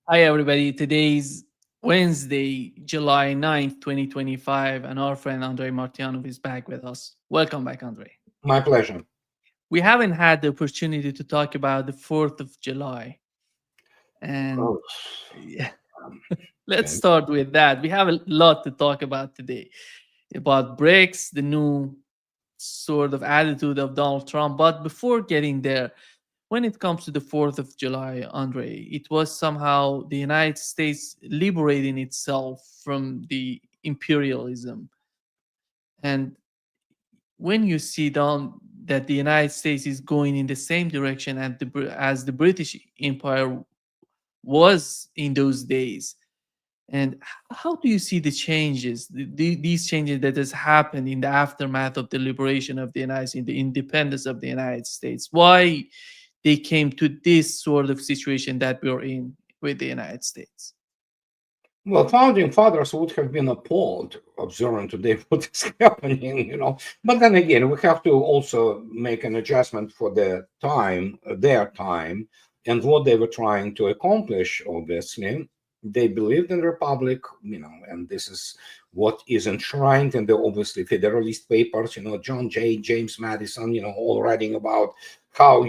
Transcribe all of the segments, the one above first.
Hi, everybody. Today's Wednesday, July 9th, 2025, and our friend Andrei Martyanov is back with us. Welcome back, Andrei. My pleasure. We haven't had the opportunity to talk about the 4th of July. And Oh, yeah, um, let's okay. start with that. We have a lot to talk about today about BRICS, the new sort of attitude of Donald Trump. But before getting there, when it comes to the 4th of July, Andre, it was somehow the United States liberating itself from the imperialism. And when you see down that the United States is going in the same direction as the British Empire was in those days, and how do you see the changes, these changes that has happened in the aftermath of the liberation of the United States, the independence of the United States? Why they came to this sort of situation that we're in with the United States? Well, founding fathers would have been appalled observing today what is happening. But then again, we have to also make an adjustment for the time, their time, and what they were trying to accomplish. Obviously, they believed in republic, and this is what is enshrined in the obviously Federalist Papers. John Jay, James Madison, all writing about how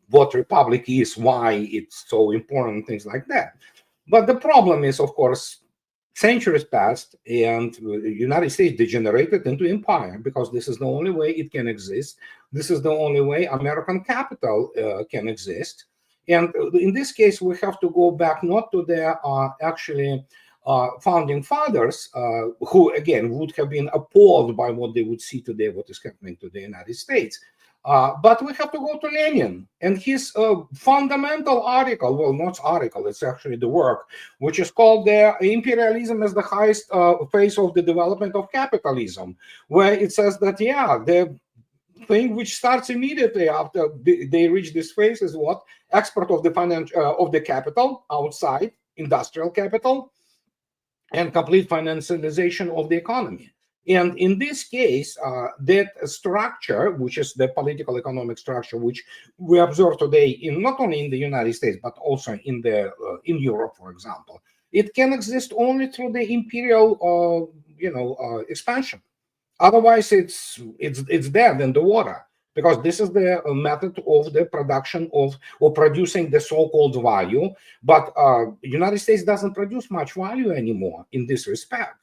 what republic is, why it's so important, things like that. But the problem is, of course, centuries passed and the United States degenerated into empire because this is the only way it can exist. This is the only way American capital can exist. And in this case, we have to go back not to their actually founding fathers, who again would have been appalled by what they would see today, what is happening to the United States. But we have to go to Lenin and his fundamental article, well, not article, it's actually the work, which is called the Imperialism as the Highest Phase of the Development of Capitalism, where it says that, yeah, the thing which starts immediately after they reach this phase is what? Export of the of the capital outside, industrial capital, and complete financialization of the economy. And in this case, that structure, which is the political economic structure, which we observe today in not only in the United States but also in Europe, for example, it can exist only through the imperial, expansion. Otherwise, it's dead in the water because this is the method of the production of or producing the so-called value. But United States doesn't produce much value anymore in this respect.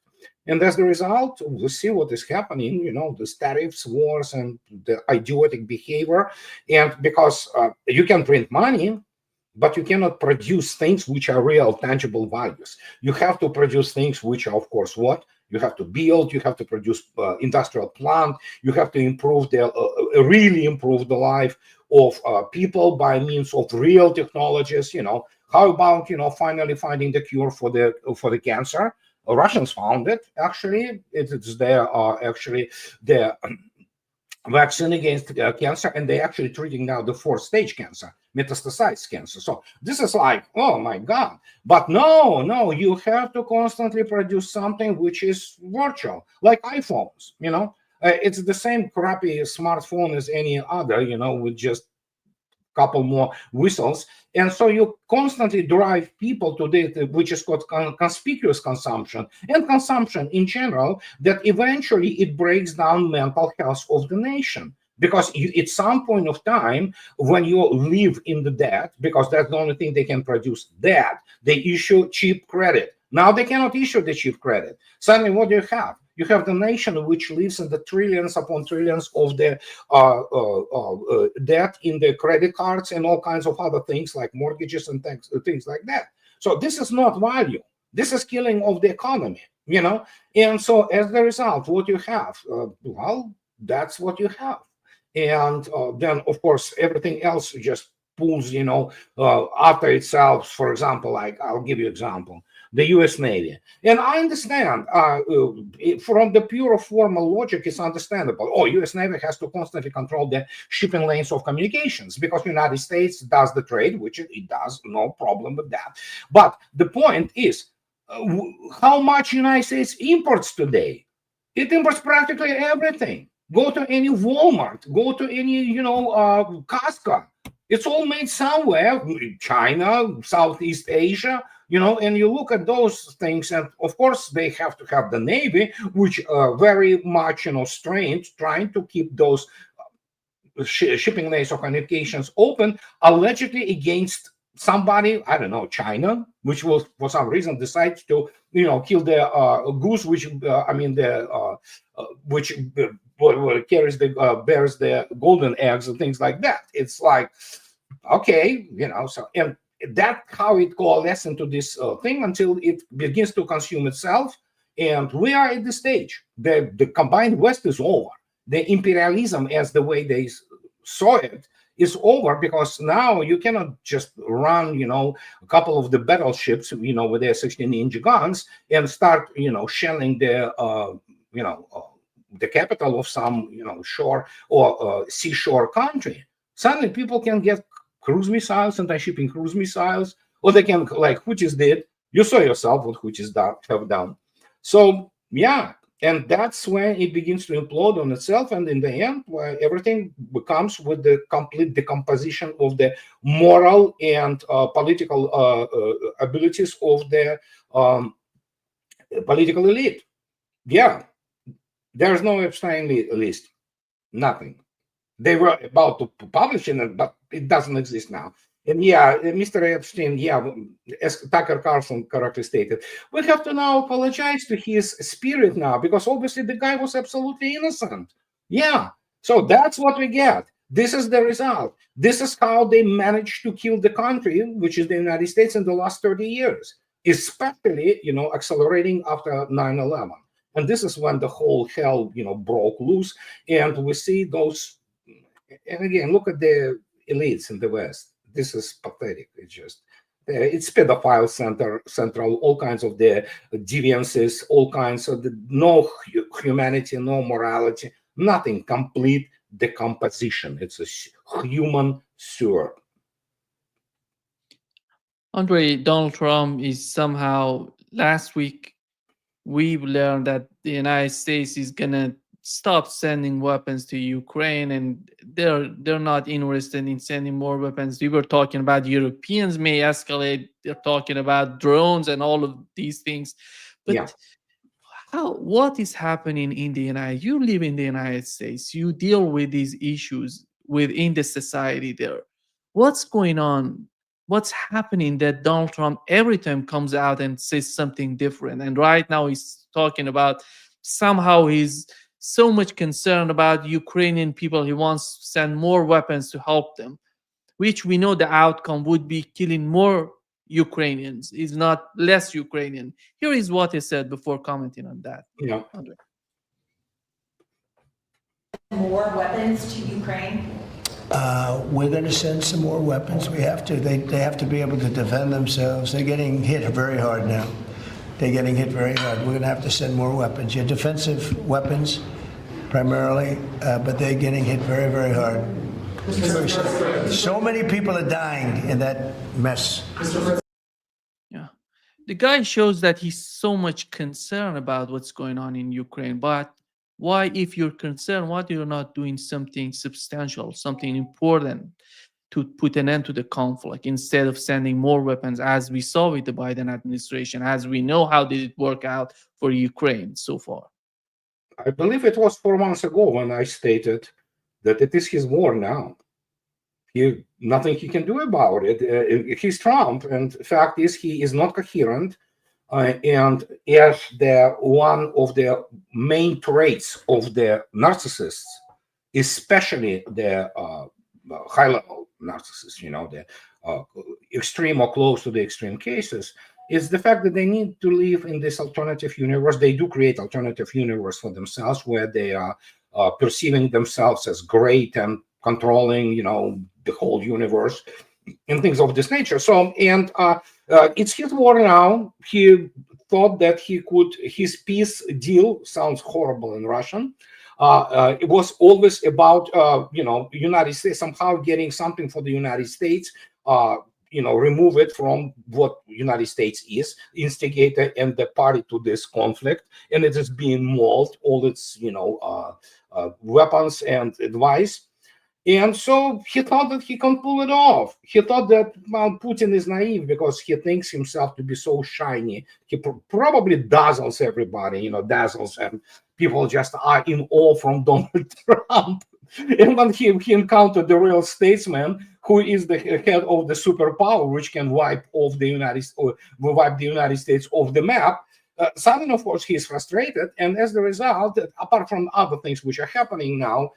And as a result, we see what is happening, the tariffs, wars, and the idiotic behavior. And because you can print money, but you cannot produce things which are real, tangible values. You have to produce things which are, of course, what? You have to build, you have to produce industrial plant, you have to really improve the life of people by means of real technologies. How about, finally finding the cure for the cancer? Russians found it. Actually, it's there. Actually, the vaccine against cancer, and they actually treating now the fourth stage cancer, metastasized cancer. So this is like, oh my God. But no, you have to constantly produce something which is virtual, like iPhones. It's the same crappy smartphone as any other, with just couple more whistles. And so you constantly drive people to this, which is called conspicuous consumption and consumption in general, that eventually it breaks down mental health of the nation. Because at some point of time, when you live in the debt, because that's the only thing they can produce, debt, they issue cheap credit. Now they cannot issue the cheap credit. Suddenly, what do you have? You have the nation which lives in the trillions upon trillions of the debt in the credit cards and all kinds of other things like mortgages and things like that. So this is not value. This is killing of the economy. And so as a result, what you have, well, that's what you have. And then, of course, everything else just pulls, after itself. For example, like I'll give you example, the U.S. Navy. And I understand from the pure formal logic, it's understandable. Oh, U.S. Navy has to constantly control the shipping lanes of communications because United States does the trade, which it does, no problem with that. But the point is, how much United States imports today? It imports practically everything. Go to any Walmart, go to any, Costco. It's all made somewhere, China, Southeast Asia, And you look at those things, and of course they have to have the Navy, which very much, strained, trying to keep those shipping lanes or communications open, allegedly against somebody, I don't know, China, which will for some reason decide to kill the goose, which which carries the bears the golden eggs and things like that. It's like, okay, so, and that's how it coalesces into this thing until it begins to consume itself. And we are at the stage. The combined West is over. The imperialism, as the way they saw it, is over, because now you cannot just run, a couple of the battleships, with their 16-inch guns and start, shelling the capital of some, shore or seashore country. Suddenly, people can get cruise missiles, anti-shipping cruise missiles, or they can, like Houthis did. You saw yourself what Houthis have done. So, yeah. And that's when it begins to implode on itself. And in the end, where everything becomes with the complete decomposition of the moral and political abilities of the political elite. Yeah, there's no Epstein list. Nothing. They were about to publish it, but it doesn't exist now. And yeah, Mr. Epstein, as Tucker Carlson correctly stated, we have to now apologize to his spirit now, because obviously the guy was absolutely innocent. Yeah, so that's what we get. This is the result. This is how they managed to kill the country, which is the United States, in the last 30 years, especially, accelerating after 9/11. And this is when the whole hell, broke loose. And we see those, and again, look at the elites in the West. This is pathetic. It's just, it's pedophile central, all kinds of the deviances, all kinds of no humanity, no morality, nothing, complete decomposition. It's a human sewer. Andrei, Donald Trump is somehow, last week, we learned that the United States is going to stop sending weapons to Ukraine, and they're not interested in sending more weapons. We were talking about Europeans may escalate. They're talking about drones and all of these things. But what is happening in the United? You live in the United States. You deal with these issues within the society there. What's going on? What's happening that Donald Trump every time comes out and says something different? And right now he's talking about somehow he's so much concerned about Ukrainian people. He wants to send more weapons to help them, which we know the outcome would be killing more Ukrainians, is not less Ukrainian. Here is what he said before commenting on that. Yeah. Andrei. More weapons to Ukraine? We're going to send some more weapons. We have to. They have to be able to defend themselves. They're getting hit very hard now. They're getting hit very hard. We're going to have to send more weapons. Yeah, defensive weapons primarily, but they're getting hit very, very hard. So many people are dying in that mess. Yeah. The guy shows that he's so much concerned about what's going on in Ukraine. But why, if you're concerned, why you're not doing something substantial, something important to put an end to the conflict instead of sending more weapons, as we saw with the Biden administration, as we know how did it work out for Ukraine so far? I believe it was 4 months ago when I stated that it is his war now. Nothing he can do about it. He's Trump, and the fact is he is not coherent. And as one of the main traits of the narcissists, especially the high-level narcissists, the extreme or close to the extreme cases, is the fact that they need to live in this alternative universe. They do create alternative universe for themselves where they are perceiving themselves as great and controlling, the whole universe and things of this nature. So, and it's his war now. He thought that his peace deal sounds horrible in Russian. It was always about, United States somehow getting something for the United States, remove it from what United States is, instigator and the party to this conflict. And it is being molded, all its, weapons and advice. And so he thought that he can pull it off. He thought that, well, Putin is naive because he thinks himself to be so shiny. He probably dazzles everybody, dazzles, and people just are in awe from Donald Trump. And when he encountered the real statesman, who is the head of the superpower, which can wipe the United States off the map, suddenly, of course, he is frustrated, and as the result, apart from other things which are happening now,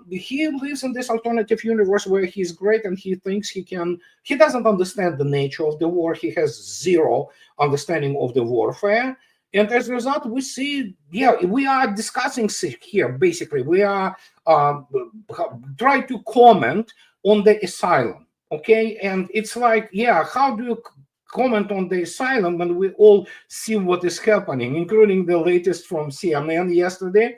he lives in this alternative universe where he's great, and he thinks he can. He doesn't understand the nature of the war. He has zero understanding of the warfare, and as a result, we see, we are discussing here. Basically, we are trying to comment on the asylum. Okay, and it's like, how do you comment on the asylum when we all see what is happening, including the latest from CNN yesterday?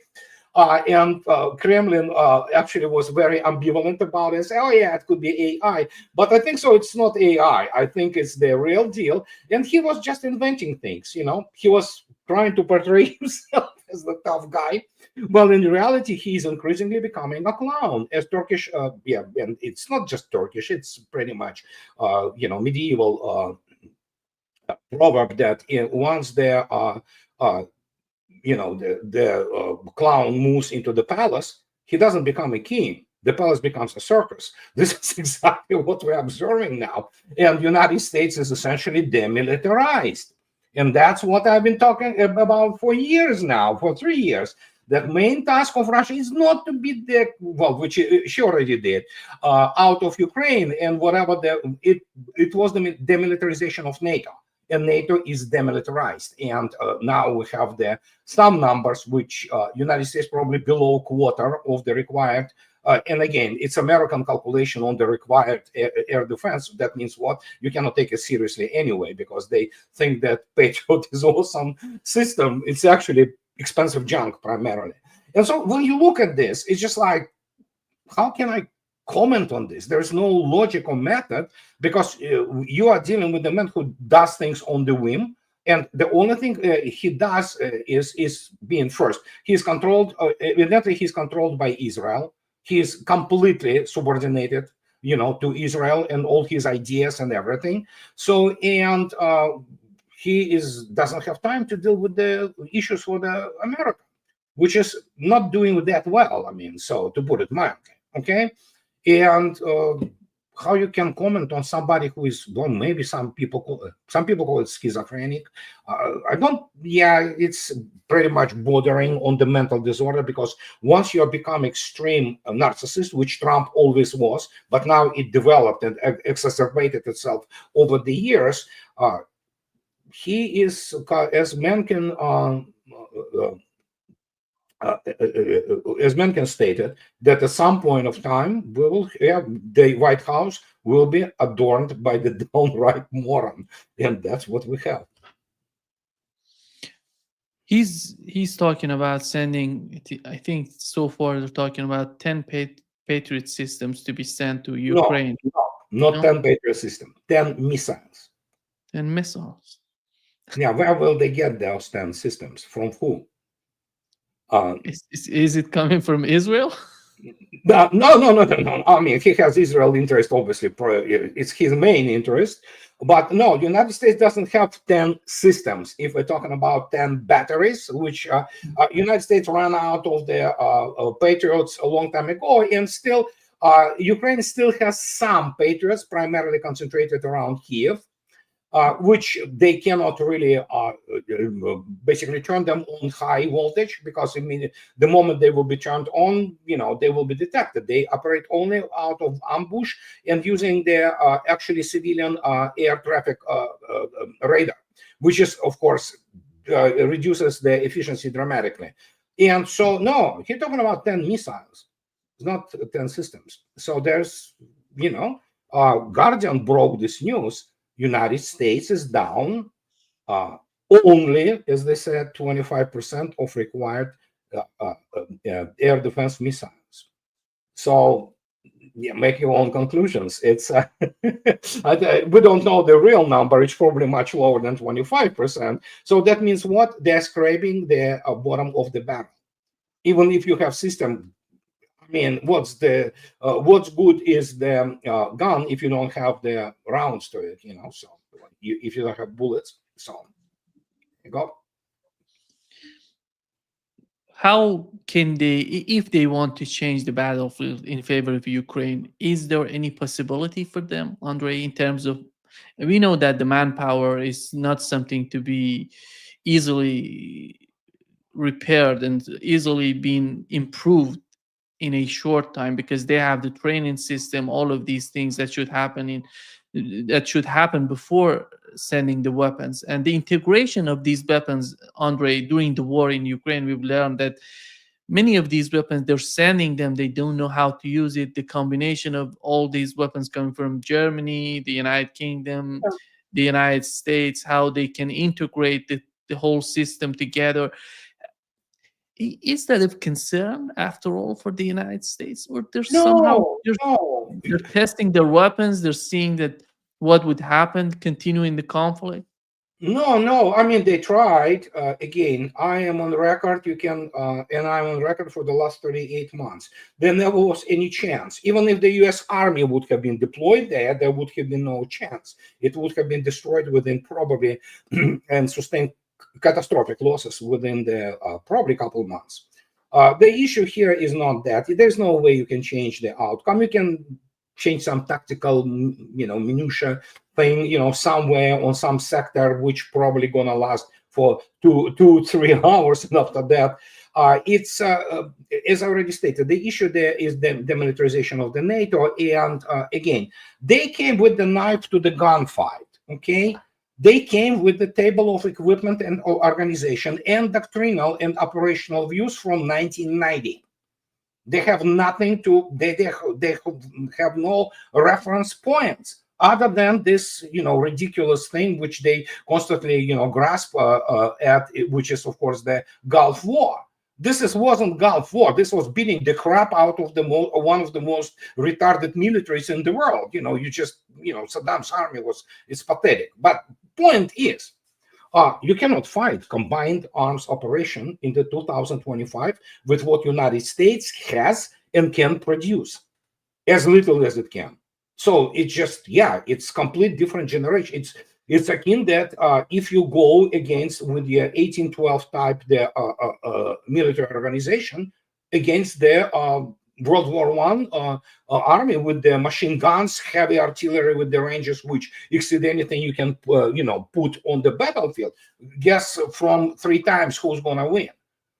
And Kremlin actually was very ambivalent about it. Oh, yeah, it could be AI. But I think so. It's not AI. I think it's the real deal. And he was just inventing things, He was trying to portray himself as the tough guy. Well, in reality, he's increasingly becoming a clown. As Turkish, and it's not just Turkish. It's pretty much, medieval proverb that once there are the clown moves into the palace, he doesn't become a king. The palace becomes a circus. This is exactly what we're observing now. And the United States is essentially demilitarized. And that's what I've been talking about for years now, for 3 years. The main task of Russia is not to beat which she already did, out of Ukraine, and whatever it was the demilitarization of NATO. And NATO is demilitarized. And now we have some numbers, which United States probably below quarter of the required. And again, it's American calculation on the required air defense. That means what? You cannot take it seriously anyway, because they think that Patriot is awesome system. It's actually expensive junk primarily. And so when you look at this, it's just like, how can I comment on this? There's no logical method, because you are dealing with a man who does things on the whim, and the only thing he does is being first. He's controlled, evidently he's controlled by Israel. He's completely subordinated, to Israel and all his ideas and everything. So, and he doesn't have time to deal with the issues for the America, which is not doing that well. I mean, so to put it mildly, okay? And how you can comment on somebody who is, well, maybe some people call it schizophrenic. I don't. Yeah, it's pretty much bordering on the mental disorder, because once you become extreme narcissist, which Trump always was, but now it developed and exacerbated itself over the years. He is, as Mencken stated, that at some point of time, the White House will be adorned by the downright moron, and that's what we have. He's talking about sending. I think so far they're talking about 10 Patriot systems to be sent to Ukraine. No, not 10 Patriot systems, 10 missiles. 10 missiles. Yeah, where will they get those 10 systems? From who? Is it coming from Israel? No. I mean, he has Israel interest, obviously. It's his main interest. But no, the United States doesn't have 10 systems. If we're talking about 10 batteries, which United States ran out of the Patriots a long time ago, and still Ukraine still has some Patriots, primarily concentrated around Kiev. Which they cannot really basically turn them on high voltage, because the moment they will be turned on, they will be detected. They operate only out of ambush and using their actually civilian air traffic radar, which is, of course, reduces the efficiency dramatically. And so, no, he's talking about 10 missiles. It's not 10 systems. So there's, Guardian broke this news. United States is down only, as they said, 25% of required air defense missiles. So, make your own conclusions. It's we don't know the real number. It's probably much lower than 25%. So that means what? They're scraping the bottom of the barrel. Even if you have system, I mean, what's good is the gun if you don't have the rounds to it, So if you don't have bullets, so you go. How can they, if they want to change the battlefield in favor of Ukraine, is there any possibility for them, Andre, in terms of, we know that the manpower is not something to be easily repaired and easily being improved in a short time, because they have the training system, all of these things that should happen before sending the weapons, and the integration of these weapons. Andre, during the war in Ukraine, we've learned that many of these weapons, they're sending them, they don't know how to use it. The combination of all these weapons coming from Germany, the United Kingdom, the United States, how they can integrate the whole system together. Is that of concern after all for the United States, or they're somehow No, no, they're testing their weapons, they're seeing that what would happen continuing the conflict? no. I mean, they tried. Again, I am on record. You can, and I'm on record for the last 38 months. There never was any chance. Even if the U.S. Army would have been deployed there would have been no chance. It would have been destroyed within probably and sustained catastrophic losses within the probably couple of months. The issue here is not that. There's no way you can change the outcome. You can change some tactical, minutia thing, somewhere on some sector, which probably gonna last for 3 hours, and after that, it's as I already stated, the issue there is the demilitarization of the NATO, and again, they came with the knife to the gunfight. Okay, they came with the table of equipment and organization and doctrinal and operational views from 1990. They have nothing to, they have no reference points other than this, ridiculous thing which they constantly, grasp at, which is, of course, the Gulf War. This wasn't Gulf War. This was beating the crap out of one of the most retarded militaries in the world. Saddam's army it's pathetic. But point is, you cannot fight combined arms operation in the 2025 with what United States has and can produce, as little as it can. So it's just, it's complete different generation. It's akin that if you go against with the 1812 type the military organization against the World War I army with the machine guns, heavy artillery with the ranges which exceed anything you can put on the battlefield. Guess from 3 times who's gonna win.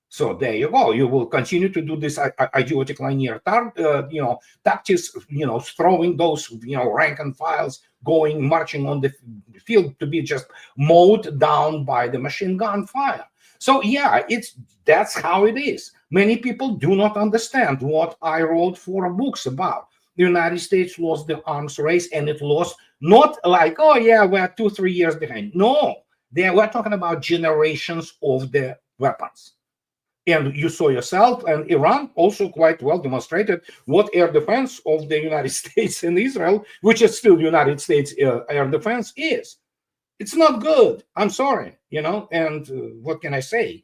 So there you go. You will continue to do this idiotic linear tactics, throwing those rank and files, marching on the field to be just mowed down by the machine gun fire. So that's how it is. Many people do not understand what I wrote 4 books about. The United States lost the arms race, and it lost not like, we're 2-3 years behind. No, we're talking about generations of the weapons. And you saw yourself, and Iran also quite well demonstrated what air defense of the United States and Israel, which is still United States air defense, is. It's not good. I'm sorry, and what can I say?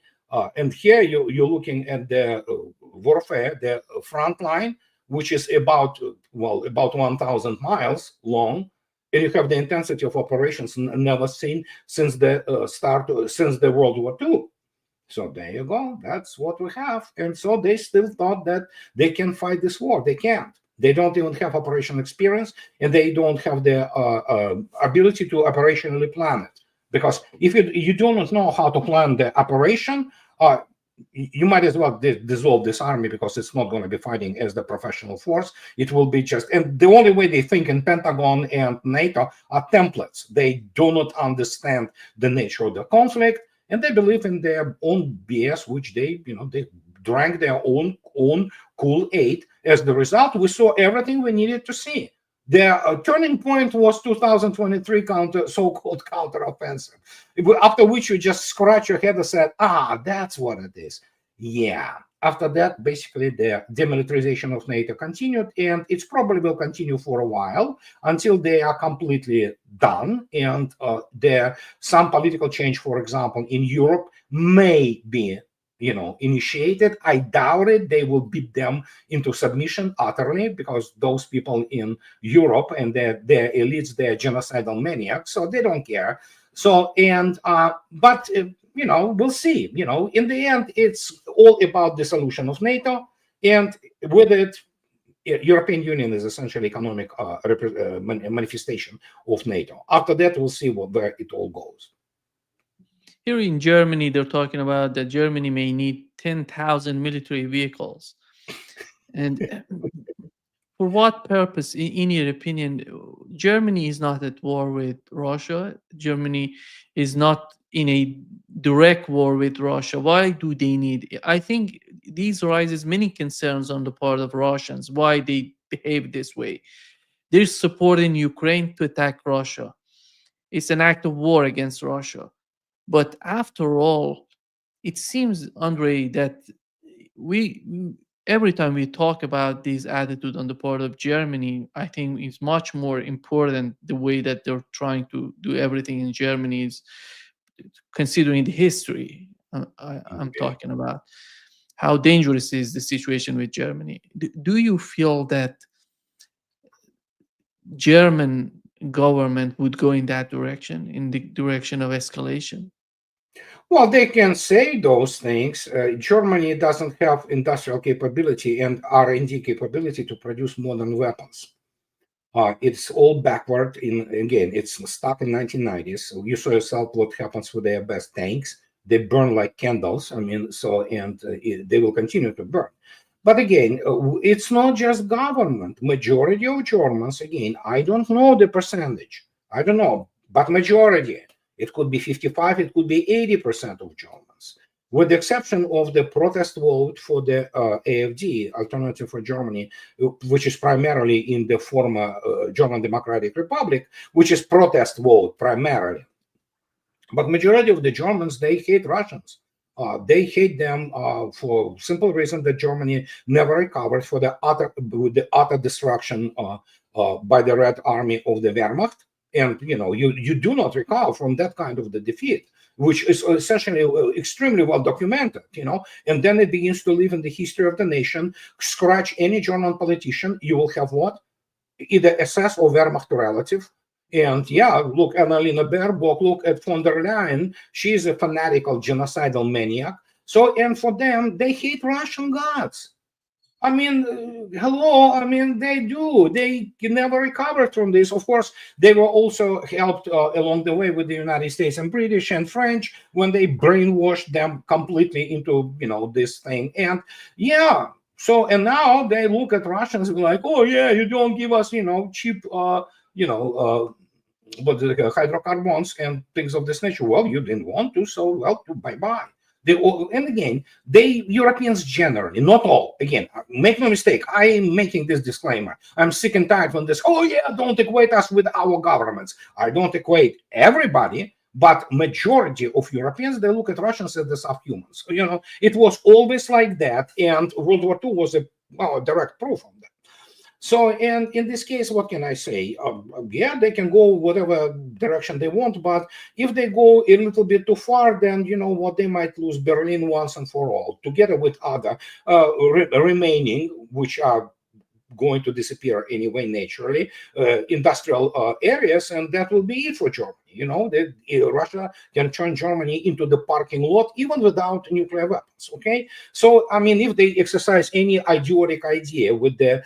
And here you're looking at the warfare, the front line, which is about 1,000 miles long, and you have the intensity of operations never seen since the since the World War II. So there you go. That's what we have. And so they still thought that they can fight this war. They can't. They don't even have operational experience, and they don't have the ability to operationally plan it. Because if you do not know how to plan the operation, you might as well dissolve this army, because it's not going to be fighting as the professional force. It will be just, and the only way they think in Pentagon and NATO are templates. They do not understand the nature of the conflict, and they believe in their own BS, which they drank their own Kool-Aid. As the result, we saw everything we needed to see. The turning point was 2023 so-called counteroffensive, after which you just scratch your head and said, that's what it is. Yeah. After that, basically, the demilitarization of NATO continued, and it's probably will continue for a while until they are completely done. And some political change, for example, in Europe may be initiated. I doubt it. They will beat them into submission utterly, because those people in Europe and their elites, they're genocidal maniacs, so they don't care. So, but we'll see. In the end, it's all about the solution of NATO, and with it, European Union is essentially economic manifestation of NATO. After that, we'll see where it all goes. Here in Germany, they're talking about that Germany may need 10,000 military vehicles. And for what purpose, in your opinion? Germany is not at war with Russia. Germany is not in a direct war with Russia. Why do they need? I think these raises many concerns on the part of Russians. Why they behave this way? They're supporting Ukraine to attack Russia. It's an act of war against Russia. But after all, it seems, Andrei, that we every time we talk about this attitude on the part of Germany, I think it's much more important the way that they're trying to do everything in Germany is considering the history. I'm talking about how dangerous is the situation with Germany. Do you feel that German government would go in that direction, in the direction of escalation? Well, they can say those things. Germany doesn't have industrial capability and R&D capability to produce modern weapons. It's all backward. It's stuck in 1990s. So you saw yourself what happens with their best tanks. They burn like candles. They will continue to burn. But again, it's not just government. Majority of Germans, again, I don't know the percentage. I don't know, but majority. It could be 55, it could be 80% of Germans, with the exception of the protest vote for the AfD, Alternative for Germany, which is primarily in the former German Democratic Republic, which is protest vote primarily. But majority of the Germans, they hate Russians. They hate them for simple reason that Germany never recovered for the utter destruction by the Red Army of the Wehrmacht. And you do not recover from that kind of the defeat, which is essentially extremely well documented. And then it begins to live in the history of the nation. Scratch any German politician, you will have what? Either SS or Wehrmacht relative. And look, Annalena Baerbock, look at von der Leyen. She is a fanatical genocidal maniac. So, and for them, they hate Russian gods. Hello, they do. They never recovered from this. Of course, they were also helped along the way with the United States and British and French when they brainwashed them completely into, this thing. And so, and now they look at Russians and be like, oh yeah, you don't give us, cheap, hydrocarbons and things of this nature. Well, you didn't want to, so well, bye-bye. Europeans generally, not all, again, make no mistake, I am making this disclaimer. I'm sick and tired from this. Oh yeah, don't equate us with our governments. I don't equate everybody, but majority of Europeans, they look at Russians as the subhumans. It was always like that, and World War II was a direct proof of that. So, and in this case, what can I say? They can go whatever direction they want, but if they go a little bit too far, then they might lose Berlin once and for all, together with other remaining, which are going to disappear anyway naturally, industrial areas, and that will be it for Germany. Russia can turn Germany into the parking lot even without nuclear weapons. Okay, so if they exercise any idiotic idea with the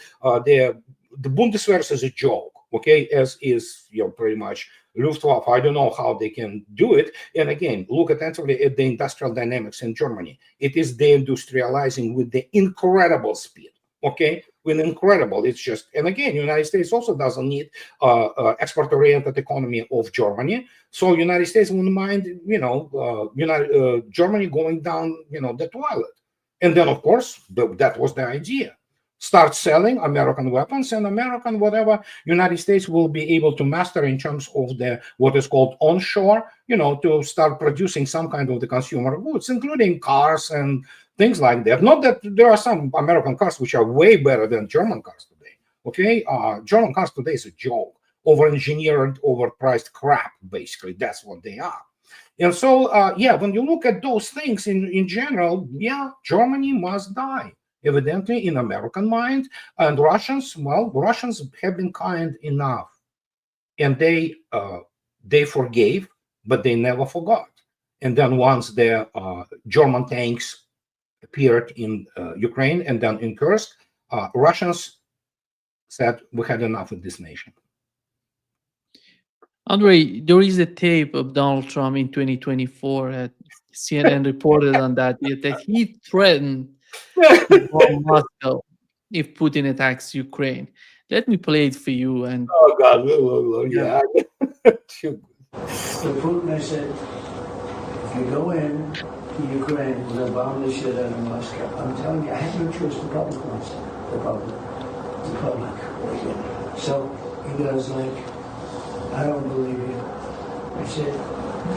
Bundeswehr is a joke. Okay, as is pretty much Luftwaffe. I don't know how they can do it. And again, look attentively at the industrial dynamics in Germany. It is deindustrializing with the incredible speed. Okay, with incredible, it's just, and again, United States also doesn't need export-oriented economy of Germany. So United States wouldn't mind, Germany going down, the toilet. And then, of course, that was the idea. Start selling American weapons and American whatever United States will be able to master in terms of the what is called onshore, to start producing some kind of the consumer goods, including cars and things like that. Not that there are some American cars which are way better than German cars today. Okay, German cars today is a joke, over-engineered, overpriced crap. Basically, that's what they are. And so, yeah, when you look at those things in general, yeah, Germany must die. Evidently, in American mind, and Russians, well, Russians have been kind enough, and they forgave, but they never forgot. And then once the German tanks appeared in Ukraine and then in Kursk, Russians said, "We had enough of this nation." Andrei, there is a tape of Donald Trump in 2024. CNN reported on that he threatened to bomb Moscow if Putin attacks Ukraine. Let me play it for you. And Oh God, yeah. So Putin, I said, if you go in to Ukraine, we're going to bomb the shit out of Moscow. I'm telling you, I have no choice. The public wants it. The public. The public. So he goes like, I don't believe you.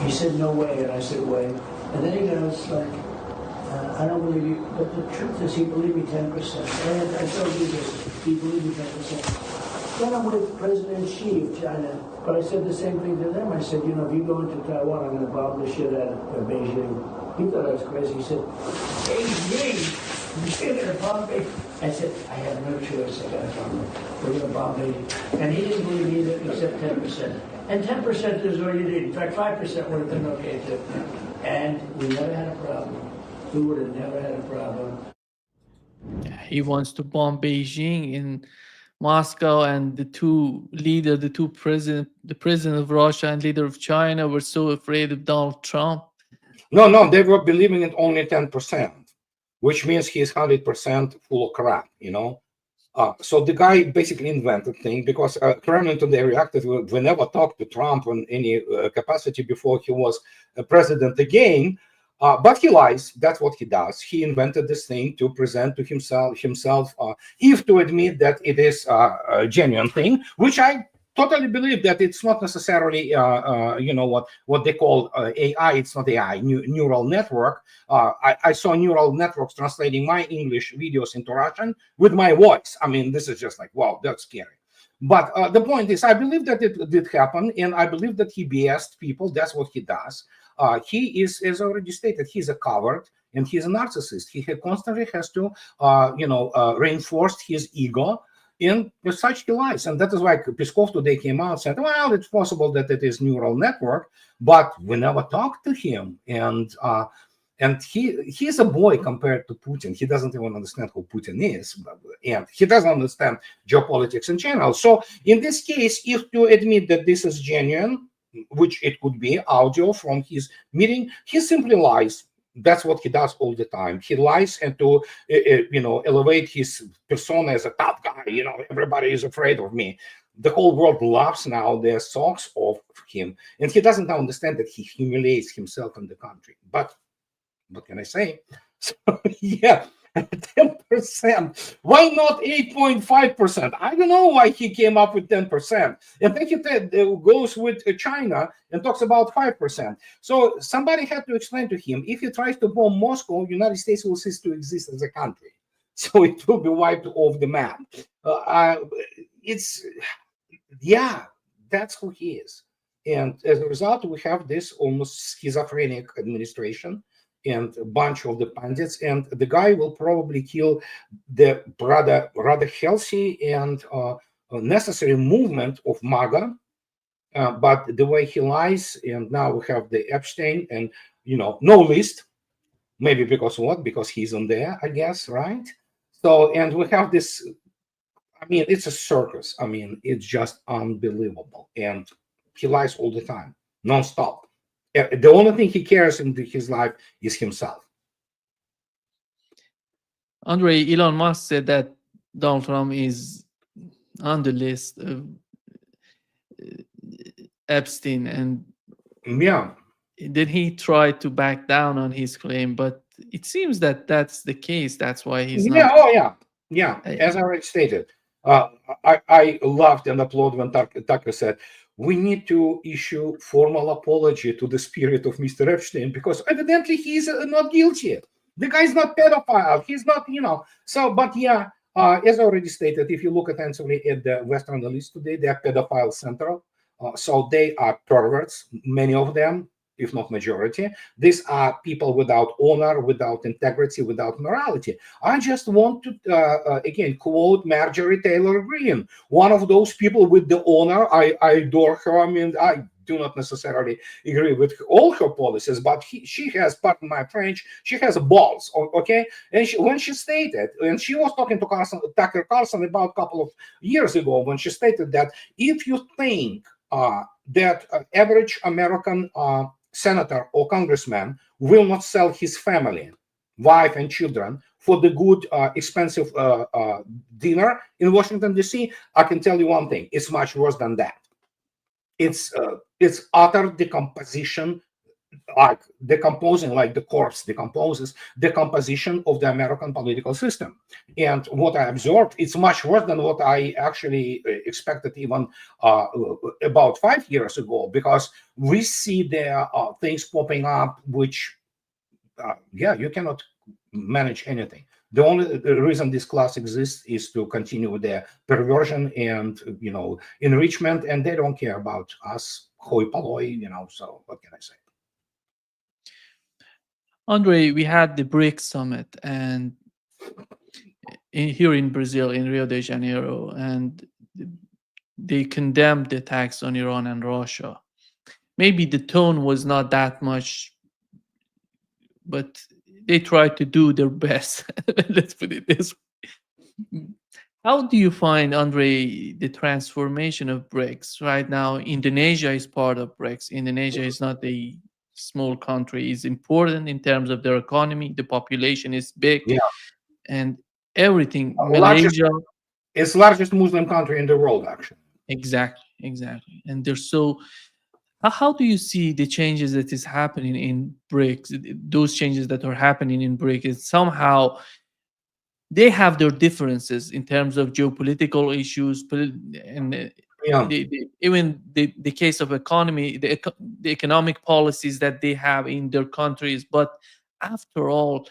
He said, no way. And I said, way. And then he goes like, I don't believe you. But the truth is, he believed me 10%. And I told you this, he believed me 10%. Then I'm with President Xi of China. But I said the same thing to them. I said, you know, if you go into Taiwan, I'm going to bomb the shit out of Beijing. He thought I was crazy. He said, Beijing? You're going to bomb Beijing? I said, I have no choice. I got to bomb it. We're going to bomb Beijing. And he didn't believe either, except 10%. And 10% is all you need. In fact, 5% would have been okay too. And we never had a problem. We would have never had a problem. he wants to bomb Beijing in Moscow, and the president of Russia and leader of China were so afraid of Donald Trump. No, they were believing it only 10%, which means he's 100% full of crap, you know. So the guy basically invented thing because Kremlin today reacted. We never talked to Trump in any capacity before he was president again. But he lies. That's what he does. He invented this thing to present to himself, if to admit that it is a genuine thing, which I totally believe that it's not necessarily, you know, what they call AI. It's not AI, neural network. I saw neural networks translating my English videos into Russian with my voice. I mean, this is just like, wow, that's scary. But the point is, I believe that it did happen, and I believe that he BS'd people. That's what he does. He is, as already stated, he's a coward and he's a narcissist. He constantly has to, reinforce his ego. In such he lies, and that is why Peskov today came out and said, "Well, it's possible that it is neural network, but we never talked to him." And he's a boy compared to Putin. He doesn't even understand who Putin is, and he doesn't understand geopolitics in general. So in this case, if you admit that this is genuine, which it could be audio from his meeting, he simply lies. That's what he does all the time. He lies and to elevate his persona as a tough guy. You know, everybody is afraid of me. The whole world laughs now their socks off him, and he doesn't understand that he humiliates himself in the country. But what can I say? So yeah, 10%. Why not 8.5%? I don't know why he came up with 10%. And then he goes with China and talks about 5%. So somebody had to explain to him, if he tries to bomb Moscow, United States will cease to exist as a country. So it will be wiped off the map. That's who he is. And as a result, we have this almost schizophrenic administration and a bunch of the pundits, and the guy will probably kill the rather healthy and necessary movement of MAGA. But the way he lies, and now we have the Epstein, and no list, maybe because what? Because he's on there, I guess, right? So, and we have this. I mean, it's a circus. I mean, it's just unbelievable, and he lies all the time, nonstop. The only thing he cares in his life is himself. Andrei, Elon Musk said that Donald Trump is on the list of Epstein, and yeah, then he tried to back down on his claim, but it seems that that's the case. That's why he's not. Yeah. As I already stated, I loved and applaud when Tucker said, we need to issue formal apology to the spirit of Mr. Epstein, because evidently he's not guilty. The guy's not pedophile. He's not, So, but yeah, as I already stated, if you look attentively at the Western list today, they are pedophile central. So they are perverts, many of them. if not majority. These are people without honor, without integrity, without morality. I just want to, again, quote Marjorie Taylor Greene, one of those people with the honor. I adore her. I mean, I do not necessarily agree with all her policies, but she has, pardon my French, she has balls, okay? And when she stated, and she was talking to Tucker Carlson about a couple of years ago, when she stated that if you think that average American senator or congressman will not sell his family, wife and children for the good, expensive dinner in Washington, D.C., I can tell you one thing, it's much worse than that. It's utter decomposition, like decomposing, like the corpse decomposes, decomposition of the American political system. And what I observed, it's much worse than what I actually expected even about 5 years ago, because we see there are things popping up which, yeah, you cannot manage anything. The only reason this class exists is to continue their perversion and, you know, enrichment, and they don't care about us, hoi polloi, you know, so what can I say? Andre, we had the BRICS summit and here in Brazil, in Rio de Janeiro, and they condemned the attacks on Iran and Russia. Maybe the tone was not that much, but they tried to do their best. Let's put it this way. How do you find, Andre, the transformation of BRICS? Right now, Indonesia is part of BRICS. Indonesia is not a small country. It's important in terms of their economy. The population is big, Yeah, and everything. largest, Malaysia, it's largest Muslim country in the world, actually. exactly. And they're so. How do you see the changes that is happening in BRICS? Those changes that are happening in BRICS, is somehow they have their differences in terms of geopolitical issues, and Yeah, even the case of economy, the economic policies that they have in their countries. But after all,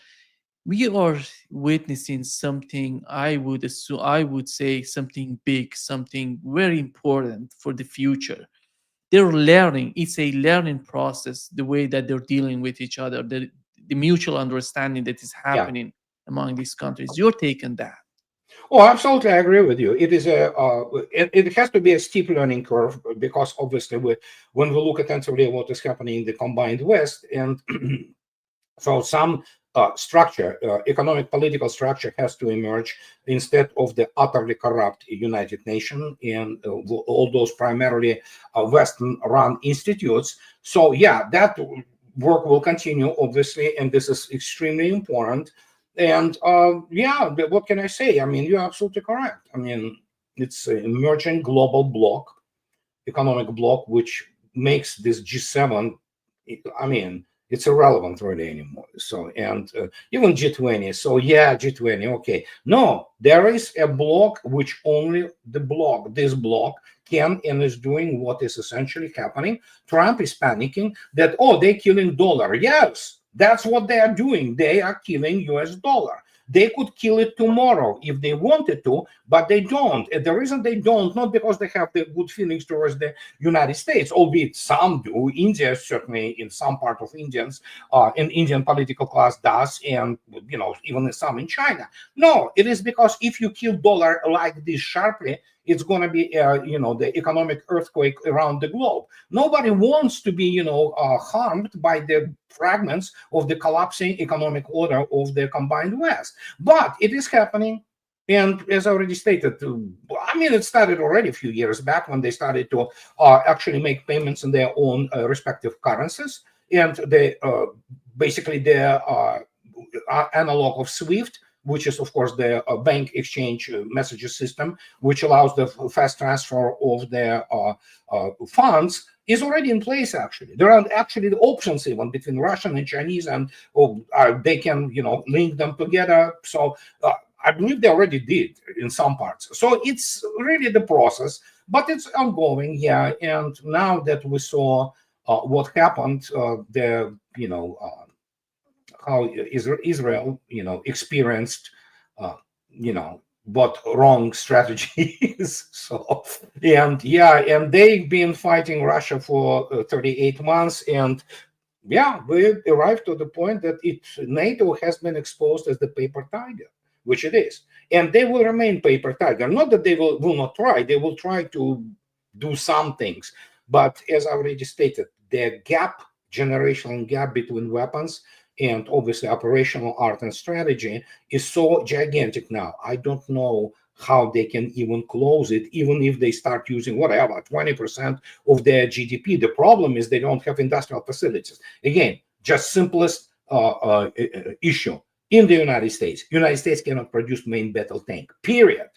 we are witnessing something. I would assume, I would say something big, something very important for the future. They're learning. It's a learning process, the way that they're dealing with each other, the mutual understanding that is yeah. happening among these countries. Your take on that? Oh, absolutely, I agree with you. It is it has to be a steep learning curve, because obviously when we look attentively at what is happening in the combined West, and so some structure, economic political structure, has to emerge instead of the utterly corrupt United Nations and all those primarily Western-run institutes. So yeah, that work will continue, obviously, and this is extremely important. And yeah, what can I say? I mean, you're absolutely correct. I mean, it's an emerging global bloc, economic bloc, which makes this G7, I mean, it's irrelevant really anymore. So, and even G20. So yeah, G20, okay. No, there is a bloc which only this bloc can and is doing what is essentially happening. Trump is panicking that, oh, they're killing dollar. Yes, that's what they are doing. They are killing US dollar. They could kill it tomorrow if they wanted to, but they don't. And the reason they don't, not because they have the good feelings towards the United States, albeit some do. India, certainly in some part of Indians, in Indian political class does, and you know, even some in China. No, it is because if you kill dollar like this sharply, it's going to be, you know, the economic earthquake around the globe. Nobody wants to be, you know, harmed by the fragments of the collapsing economic order of the combined West. But it is happening. And as I already stated, I mean, it started already a few years back when they started to actually make payments in their own respective currencies. And they basically their analog of SWIFT, which is, of course, the bank exchange messages system, which allows the fast transfer of their funds, is already in place, actually. There are actually the options even between Russian and Chinese, and they can, you know, link them together. So I believe they already did in some parts. So it's really the process, but it's ongoing, yeah. And now that we saw what happened, you know, how Israel, you know, experienced, you know, what wrong strategies. So, and yeah, and they've been fighting Russia for 38 months, and Yeah, we arrived to the point that NATO has been exposed as the paper tiger, which it is. And they will remain paper tiger. Not that they will not try, they will try to do some things. But as I already stated, the generational gap between weapons and obviously operational art and strategy is so gigantic now. I don't know how they can even close it, even if they start using whatever 20% of their GDP. The problem is they don't have industrial facilities. Again, just simplest issue. In the United States cannot produce main battle tank, period.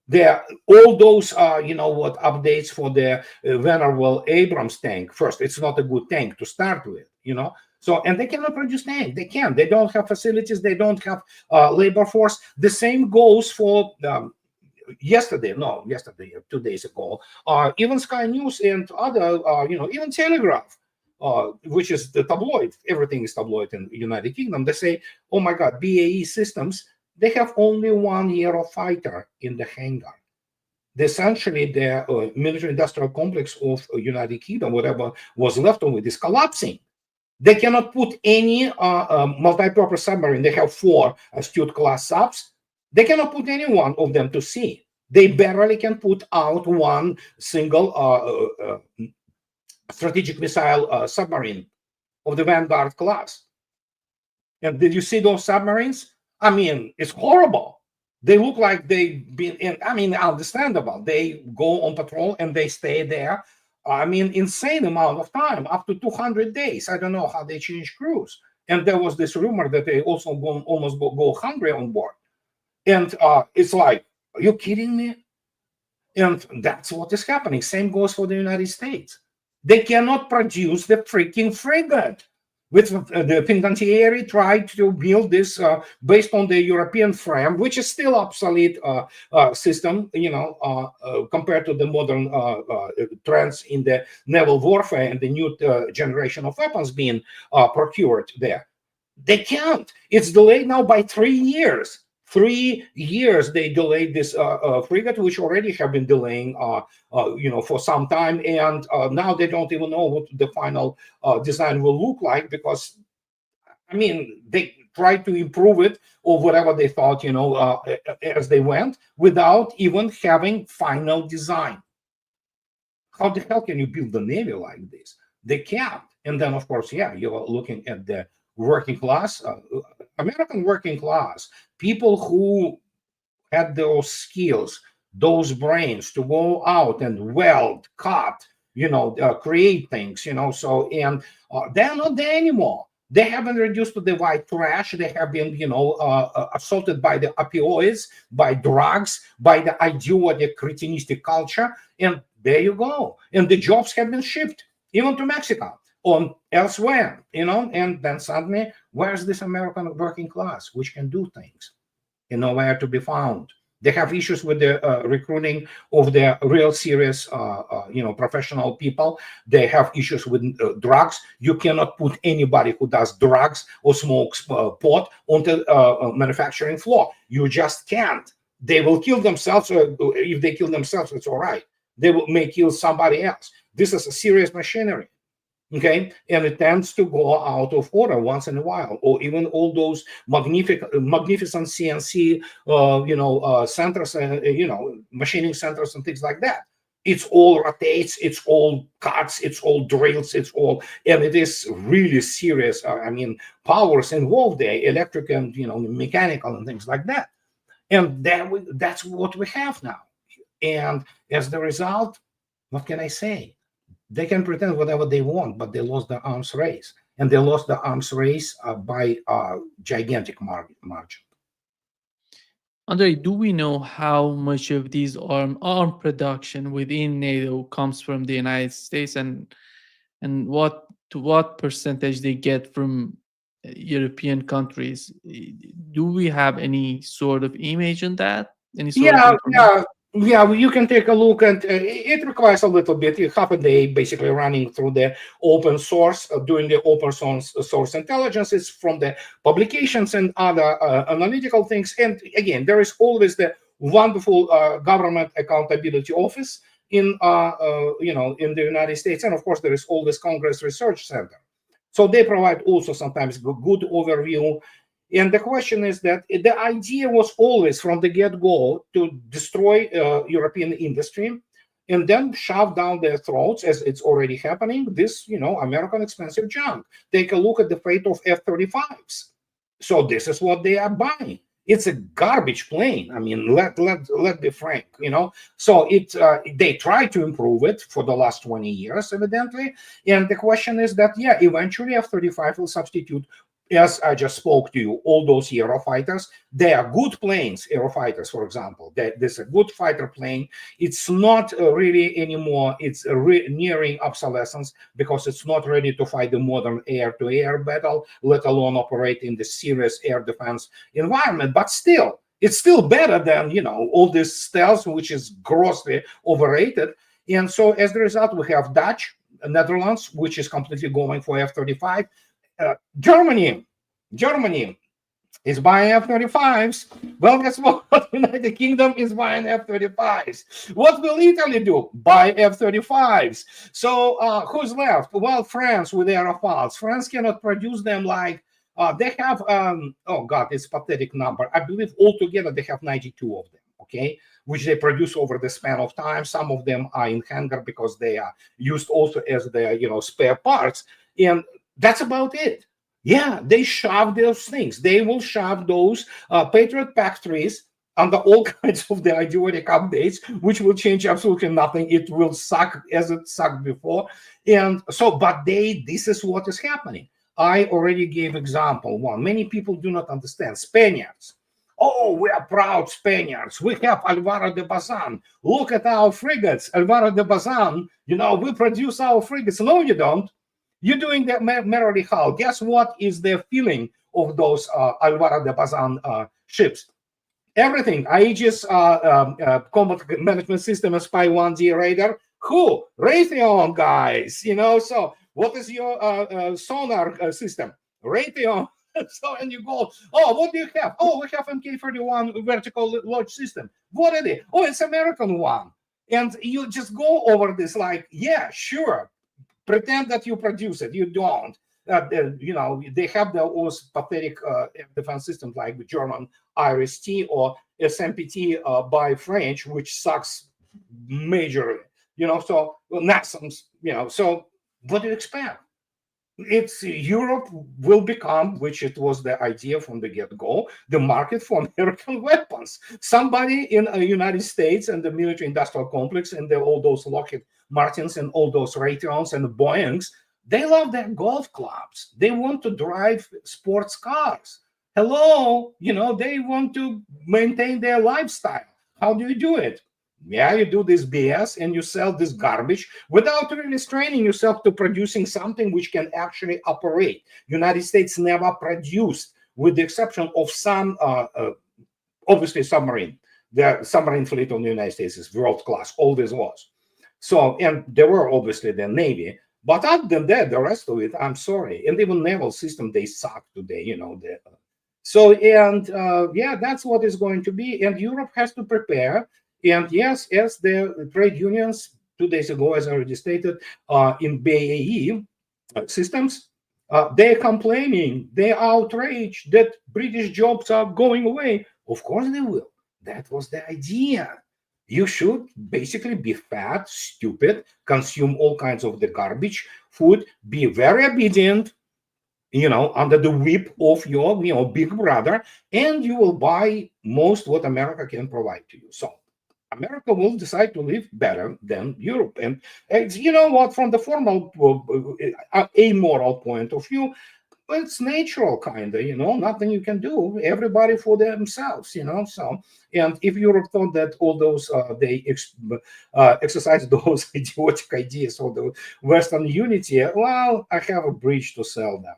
There, all those updates for the venerable Abrams tank. First, it's not a good tank to start with, So, and they cannot produce tank. They don't have facilities. They don't have labor force. The same goes for 2 days ago, even Sky News and other, even Telegraph, which is the tabloid. Everything is tabloid in the United Kingdom. They say, oh my God, BAE Systems, they have only 1 year of fighter in the hangar. Essentially, the military-industrial complex of United Kingdom, whatever was left of it, is collapsing. They cannot put any multi-purpose submarine. They have 4 Astute-class subs. They cannot put any one of them to sea. They barely can put out one single strategic missile submarine of the Vanguard class. And did you see those submarines? I mean, it's horrible. They look like they've been in, understandable. They go on patrol and they stay there. Insane amount of time, up to 200 days. I don't know how they change crews. And there was this rumor that they also almost go hungry on board. And it's like, are you kidding me? And that's what is happening. Same goes for the United States. They cannot produce the freaking frigate. With the Fincantieri tried to build this based on the European frame, which is still obsolete system, compared to the modern trends in the naval warfare and the new generation of weapons being procured there. They can't. It's delayed now by 3 years. 3 years they delayed this frigate, which already have been delaying, for some time, and now they don't even know what the final design will look like, because, they tried to improve it or whatever they thought, as they went, without even having final design. How the hell can you build a navy like this? They can't. And then, of course, you're looking at the working class, American working class, people who had those skills, those brains to go out and weld, cut, create things, so, and they're not there anymore. They have been reduced to the white trash. They have been, assaulted by the opioids, by drugs, by the idiotic, cretinistic culture. And there you go. And the jobs have been shipped, even to Mexico or elsewhere, and then suddenly, where's this American working class, which can do things? Nowhere to be found. They have issues with the recruiting of the real serious, professional people. They have issues with drugs. You cannot put anybody who does drugs or smokes pot onto manufacturing floor. You just can't. They will kill themselves. Or if they kill themselves, it's all right. They may kill somebody else. This is a serious machinery. Okay, and it tends to go out of order once in a while, or even all those magnificent CNC, centers, machining centers and things like that. It's all rotates, it's all cuts, it's all drills, it's all, and it is really serious. Powers involved there, electric and mechanical and things like that. And that's what we have now. And as the result, what can I say? They can pretend whatever they want, but they lost the arms race. And they lost the arms race by a gigantic margin. Andrei, do we know how much of these arm production within NATO comes from the United States, and what percentage they get from European countries? Do we have any sort of image on that? Any sort of information? Yeah, you can take a look, and it requires a little bit, half a day, basically running through the open source, doing the open source intelligence. It's from the publications and other analytical things. And again, there is always the wonderful government accountability office in the United States, and of course there is always Congress Research Center. So they provide also sometimes good overview. And the question is that the idea was always from the get-go to destroy European industry and then shove down their throats, as it's already happening, this, American expensive junk. Take a look at the fate of F-35s. So this is what they are buying. It's a garbage plane. I mean, let be frank, So they try to improve it for the last 20 years, evidently. And the question is that, eventually F-35 will substitute, as I just spoke to you, all those Eurofighters. They are good planes, Eurofighters, for example. This is a good fighter plane. It's not really anymore. It's nearing obsolescence because it's not ready to fight the modern air-to-air battle, let alone operate in the serious air defense environment. But still, it's still better than, all this stealth, which is grossly overrated. And so as a result, we have Netherlands, which is completely going for F-35. Germany is buying F-35s. Well, guess what? United Kingdom is buying F-35s. What will Italy do? Buy F-35s. So who's left? Well, France with their Rafales. France cannot produce them like they have. Oh God, it's a pathetic number. I believe altogether they have 92 of them. Okay, which they produce over the span of time. Some of them are in hangar because they are used also as their spare parts, and that's about it. Yeah, they shove those things. They will shove those Patriot Pack-3s under all kinds of the idiotic updates, which will change absolutely nothing. It will suck as it sucked before. And so, but this is what is happening. I already gave example one. Many people do not understand. Spaniards. Oh, we are proud Spaniards. We have Alvaro de Bazan. Look at our frigates. Alvaro de Bazan, we produce our frigates. No, you don't. You're doing that merrily how? Guess what is the feeling of those Alvaro de Bazan ships? Everything. Aegis combat management system, Spy 1D radar. Who? Raytheon, guys. So what is your sonar system? Raytheon. So, and you go, oh, what do you have? Oh, we have MK31 vertical launch system. What are they? Oh, it's American one. And you just go over this like, yeah, sure. Pretend that you produce it. You don't. They have those pathetic defense systems like the German IRIS-T or SMPT by French, which sucks majorly. So NASAMS. So what do you expect? It's Europe will become, which it was the idea from the get-go, the market for American weapons. Somebody in the United States and the military-industrial complex and all those Lockheed Martins and all those Raytheons and the Boeings, they love their golf clubs. They want to drive sports cars. Hello, they want to maintain their lifestyle. How do you do it? Yeah, you do this BS and you sell this garbage without really straining yourself to producing something which can actually operate. United States never produced, with the exception of some, obviously submarine. The submarine fleet of the United States is world class, always was. So, and there were obviously the Navy, but other than that, the rest of it, I'm sorry. And even naval system, they suck today, that's what is going to be. And Europe has to prepare. And yes, as the trade unions 2 days ago, as I already stated, in BAE systems, they're complaining, they're outraged that British jobs are going away. Of course they will. That was the idea. You should basically be fat, stupid, consume all kinds of the garbage food, be very obedient, under the whip of your, big brother, and you will buy most what America can provide to you. So America will decide to live better than Europe. And from the formal, amoral point of view, it's natural, kind of, nothing you can do. Everybody for themselves, So, and if Europe thought that all those, they exercise those idiotic ideas of the Western unity, well, I have a bridge to sell them.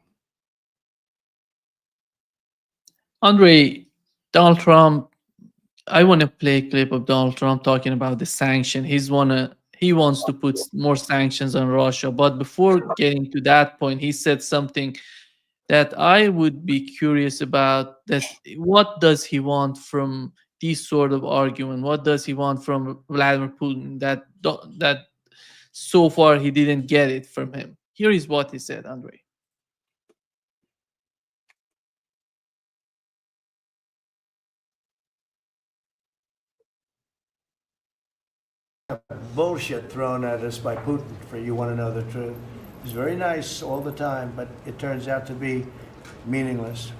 Andrei, Donald Trump, I want to play a clip of Donald Trump talking about the sanction. He wants to put more sanctions on Russia. But before getting to that point, he said something that I would be curious about. That what does he want from these sort of argument? What does he want from Vladimir Putin that so far he didn't get it from him? Here is what he said, Andrei. bullshit thrown at us by Putin, for you want to know the truth. He's very nice all the time, but it turns out to be meaningless.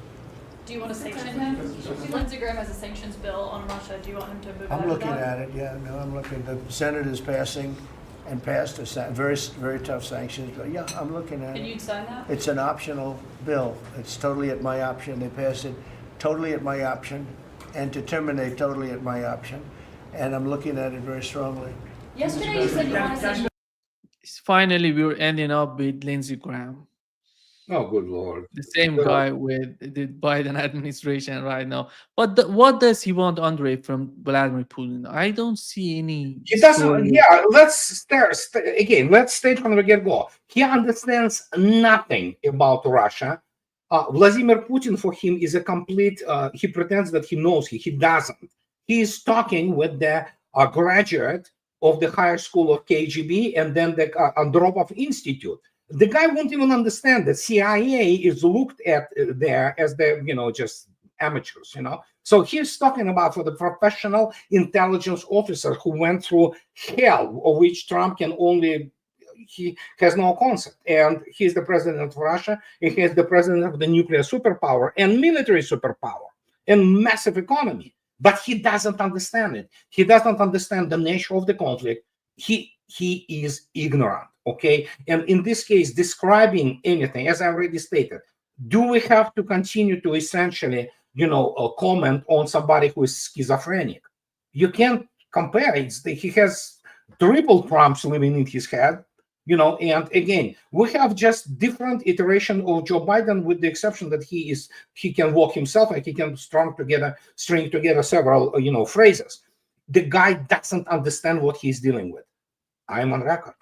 Do you want to sanction him? Lindsey Graham has a sanctions bill on Russia. Do you want him to move out I'm of looking that? at it, yeah, no, I'm looking. The Senate is passing and passed a very, very tough sanctions bill. Yeah, I'm looking at And it. you'd sign that? It's an optional bill. It's totally at my option. They passed it totally at my option and to terminate totally at my option. And I'm looking at it very strongly. Yesterday you said you want to see Finally, we're ending up with Lindsey Graham, Oh, good Lord. the same Well, guy with the Biden administration right now. But what does he want, Andrei, from Vladimir Putin? I don't see any He doesn't, story. yeah, again, let's state from the get-go. He understands nothing about Russia. Vladimir Putin, for him, is a complete, he pretends that he knows, he doesn't. He's talking with the graduate of the higher school of KGB and then the Andropov Institute. The guy won't even understand that CIA is looked at there as the, just amateurs, So he's talking about for the professional intelligence officer who went through hell, of which Trump can only, he has no concept. And he's the president of Russia, and he's the president of the nuclear superpower and military superpower and massive economy. But he doesn't understand it. He doesn't understand the nature of the conflict. He is ignorant, okay? And in this case, describing anything, as I already stated, do we have to continue to essentially, comment on somebody who is schizophrenic? You can't compare it. He has triple Trumps living in his head, and again, we have just different iteration of Joe Biden, with the exception that he can walk himself and he can string together several, phrases. The guy doesn't understand what he's dealing with. I'm on record.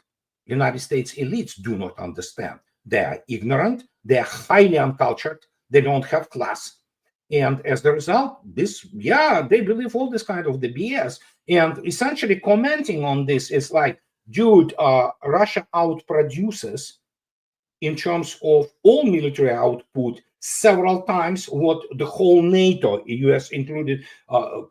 United States elites do not understand. They are ignorant. They are highly uncultured. They don't have class. And as the result, they believe all this kind of the BS. And essentially commenting on this is like, dude, Russia outproduces in terms of all military output several times what the whole NATO, US included,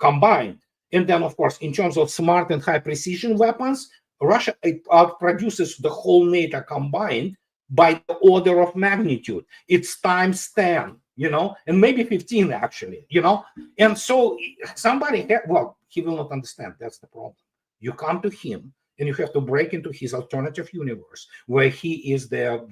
combined. And then, of course, in terms of smart and high precision weapons, Russia outproduces the whole NATO combined by the order of magnitude. It's times 10, and maybe 15 actually, And so he will not understand. That's the problem. You come to him and you have to break into his alternative universe where he is the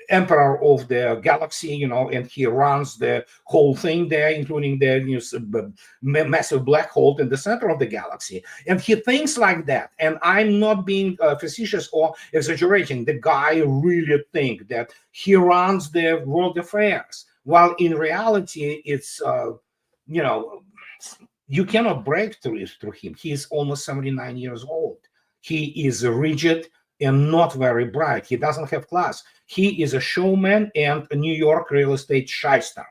emperor of the galaxy, and he runs the whole thing there, including the massive black hole in the center of the galaxy. And he thinks like that. And I'm not being facetious or exaggerating. The guy really thinks that he runs the world affairs, while in reality, it's, you cannot break through him. He is almost 79 years old. He is rigid and not very bright. He doesn't have class. He is a showman and a New York real estate shyster.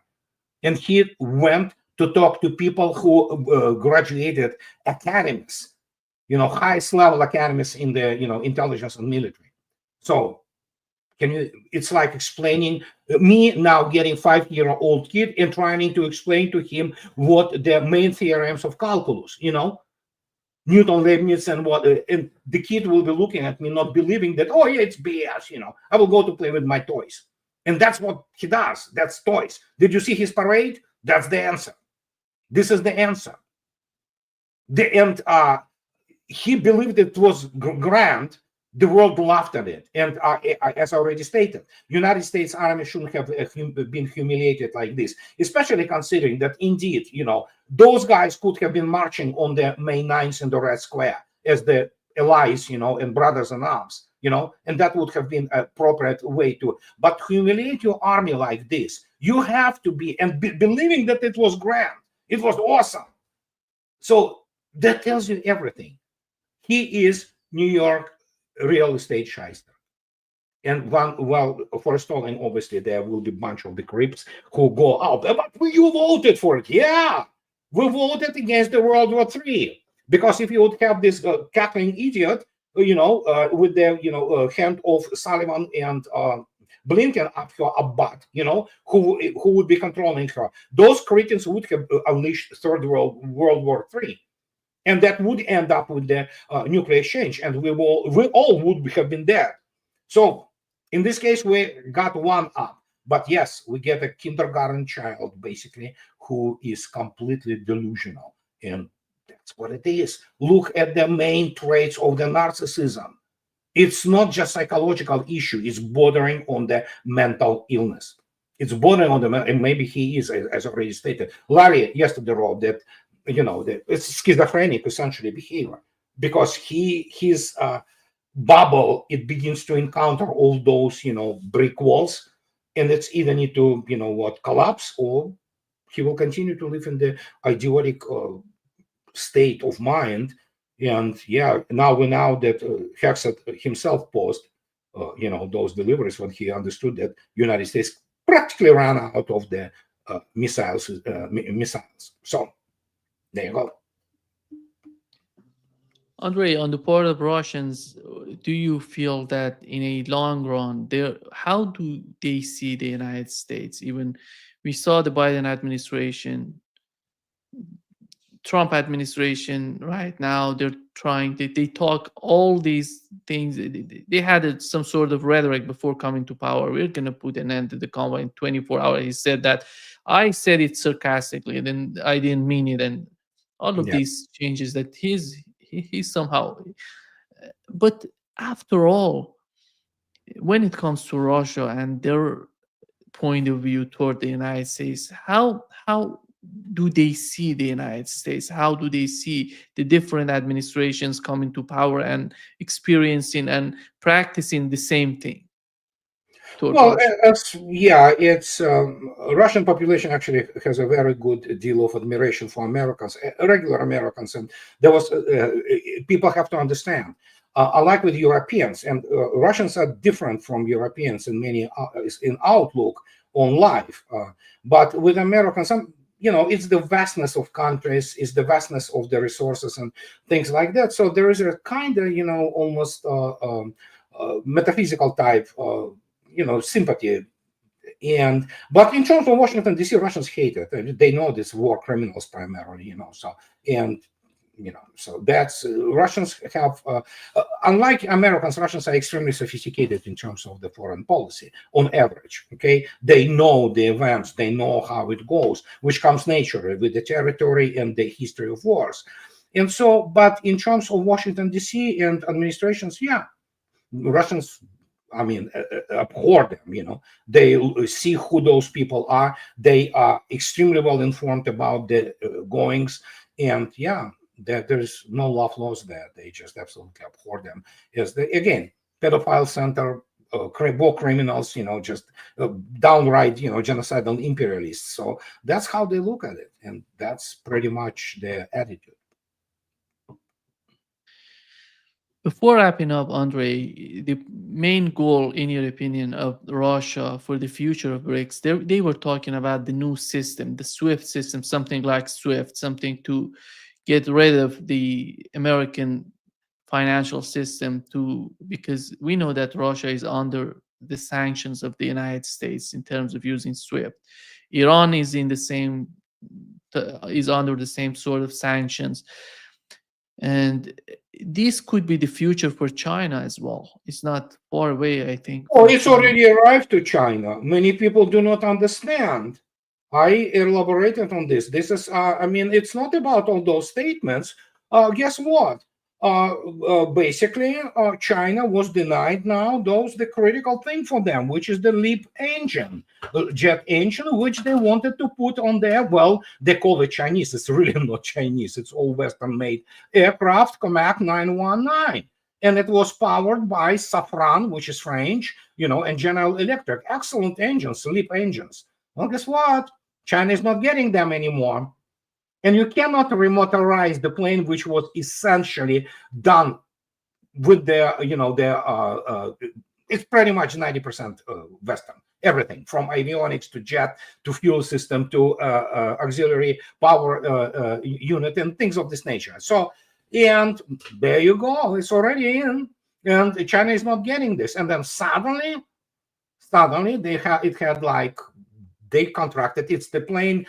And he went to talk to people who graduated academies, highest level academies in the, intelligence and military. So it's like explaining me now getting 5-year-old kid and trying to explain to him what the main theorems of calculus, Newton, Leibniz, and what, and the kid will be looking at me, not believing that, oh yeah, it's BS, I will go to play with my toys. And that's what he does. That's toys. Did you see his parade? That's the answer. This is the answer. He believed it was grand. The world laughed at it. And as I already stated, United States Army shouldn't have been humiliated like this, especially considering that indeed, those guys could have been marching on the May 9th in the Red Square as the allies, and brothers in arms, and that would have been an appropriate way to, but humiliate your army like this, you have to be, and believing that it was grand, it was awesome. So that tells you everything. He is New York real estate shyster. And forestalling, obviously, there will be a bunch of the creeps who go out. But you voted for it. Yeah, we voted against the World War III. Because if you would have this cackling idiot, with the, hand of Sullivan and Blinken up her butt, who would be controlling her, those cretins would have unleashed Third World War III. and that would end up with the nuclear exchange, and we all would have been dead. So in this case, we got one up. But yes, we get a kindergarten child, basically, who is completely delusional. And that's what it is. Look at the main traits of the narcissism. It's not just psychological issue. It's bordering on the mental illness. It's bordering on and maybe he is, as already stated. Larry yesterday wrote that, that it's schizophrenic, essentially, behavior. Because his bubble, it begins to encounter all those, brick walls, and it's either need to, collapse, or he will continue to live in the idiotic state of mind. And yeah, now that Hexet himself paused, those deliveries when he understood that United States practically ran out of the missiles. So there you go. Andrei, on the part of Russians, do you feel that in a long run, how do they see the United States? Even we saw the Biden administration, Trump administration right now, they're trying, they talk all these things. They had some sort of rhetoric before coming to power. We're going to put an end to the convoy in 24 hours. He said that. I said it sarcastically, and then I didn't mean it. And all of these changes that he's somehow, but after all, when it comes to Russia and their point of view toward the United States, how do they see the United States? How do they see the different administrations coming to power and experiencing and practicing the same thing? Well, it's Russian population actually has a very good deal of admiration for Americans, regular Americans, and there was people have to understand. Unlike with Europeans, and Russians are different from Europeans in many in outlook on life, but with Americans, it's the vastness of countries, it's the vastness of the resources and things like that. So there is a kind of almost metaphysical type sympathy. But in terms of Washington D.C., Russians hate it. They know this war criminals primarily, so that's Russians have unlike Americans, Russians are extremely sophisticated in terms of the foreign policy on average. Okay, they know the events, they know how it goes, which comes naturally with the territory and the history of wars. And so, but in terms of Washington D.C. and administrations, Russians, abhor them. They see who those people are. They are extremely well informed about the goings, and there's no love lost there. They just absolutely abhor them. As again, pedophile center, war criminals, just downright, genocidal imperialists. So that's how they look at it, and that's pretty much their attitude. Before wrapping up, Andrei, the main goal, in your opinion, of Russia for the future of BRICS, they were talking about the new system, the SWIFT system, something like SWIFT, something to get rid of the American financial system, because we know that Russia is under the sanctions of the United States in terms of using SWIFT. Iran is is under the same sort of sanctions. And this could be the future for China as well. It's not far away, I think. Oh, it's already arrived to China. Many people do not understand. I elaborated on this. This is, it's not about all those statements. Guess what? Basically, China was denied now the critical thing for them, which is the LEAP engine, the jet engine, which they wanted to put on their, well, they call it Chinese. It's really not Chinese. It's all Western-made aircraft, Comac 919. And it was powered by Safran, which is French, and General Electric. Excellent engines, LEAP engines. Well, guess what? China is not getting them anymore. And you cannot remotorize the plane, which was essentially done with it's pretty much 90% Western. Everything from avionics to jet to fuel system to auxiliary power unit and things of this nature. So, and there you go. It's already in. And China is not getting this. And then suddenly they contracted. It's the plane,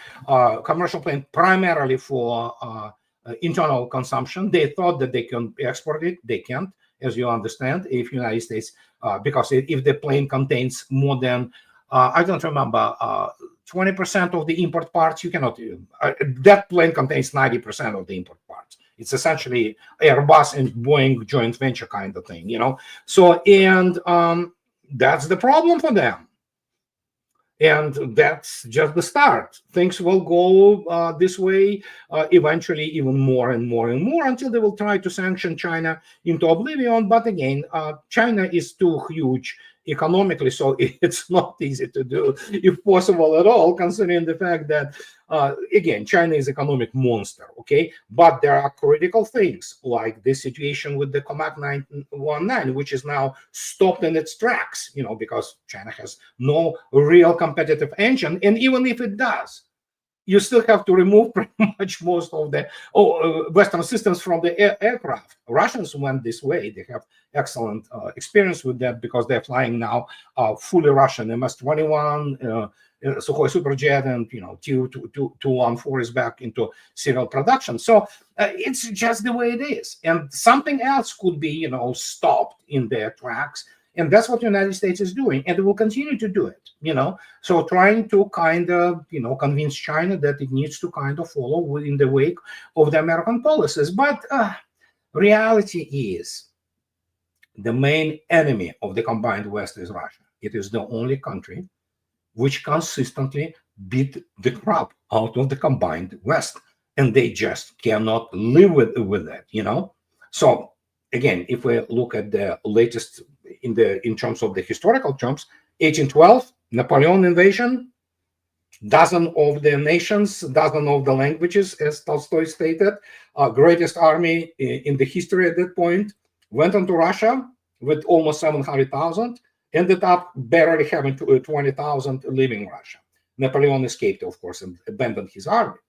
commercial plane, primarily for internal consumption. They thought that they can export it. They can't, as you understand, if United States, because if the plane contains more than, I don't remember, 20% of the import parts, you cannot, that plane contains 90% of the import parts. It's essentially Airbus and Boeing joint venture kind of thing, So, and that's the problem for them. And that's just the start. Things will go this way eventually, even more and more and more, until they will try to sanction China into oblivion. But again, China is too huge economically, so it's not easy to do, if possible at all, considering the fact that, again, China is economic monster, okay? But there are critical things, like this situation with the Comac 919, which is now stopped in its tracks, because China has no real competitive engine. And even if it does, you still have to remove pretty much most of the Western systems from the aircraft. Russians went this way. They have excellent experience with that, because they're flying now fully Russian MS-21, Sukhoi Superjet, and Tu-214 is back into serial production. So it's just the way it is. And something else could be, stopped in their tracks. And that's what the United States is doing, and it will continue to do it, So trying to kind of, convince China that it needs to kind of follow in the wake of the American policies. But reality is the main enemy of the combined West is Russia. It is the only country which consistently beat the crap out of the combined West, and they just cannot live with that, So again, if we look at the latest in terms of the historical terms, 1812, Napoleon invasion, dozen of the nations, dozen of the languages, as Tolstoy stated, greatest army in the history at that point, went into Russia with almost 700,000, ended up barely having 20,000 leaving Russia. Napoleon escaped, of course, and abandoned his army.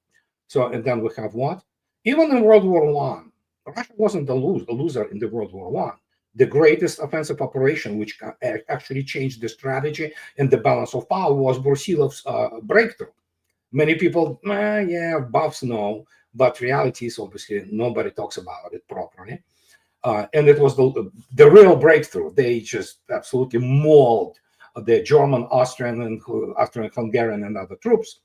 So, and then we have what? Even in World War I, Russia wasn't the loser in the World War I. The greatest offensive operation, which actually changed the strategy and the balance of power, was Brusilov's breakthrough. Many people, buffs know, but reality is obviously nobody talks about it properly. And it was the real breakthrough. They just absolutely mauled the German, Austrian, and Hungarian and other troops.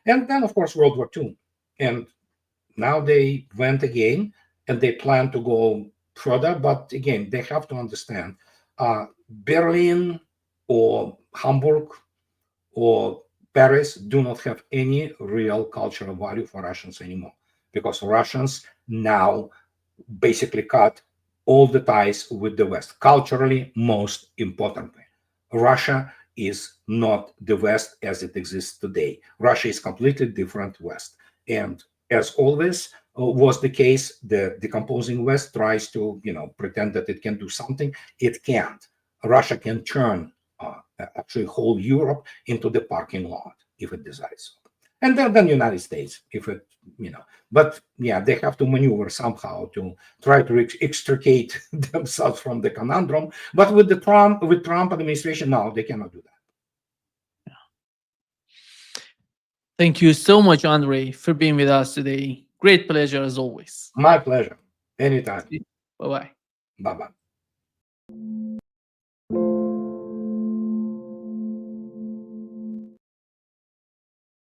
And then, of course, World War II. And now they went again, and they plan to go further. But again, they have to understand Berlin or Hamburg or Paris do not have any real cultural value for Russians anymore, because Russians now basically cut all the ties with the West. Culturally, most importantly, Russia is not the West as it exists today. Russia is completely different West. And as always was the case, the decomposing West tries to, pretend that it can do something. It can't. Russia can turn actually whole Europe into the parking lot if it decides so. And then the United States, if it, but yeah, they have to maneuver somehow to try to extricate themselves from the conundrum. But with the Trump administration now, they cannot do that. Thank you so much, Andrei, for being with us today. Great pleasure as always. My pleasure. Anytime. Bye-bye. Bye-bye.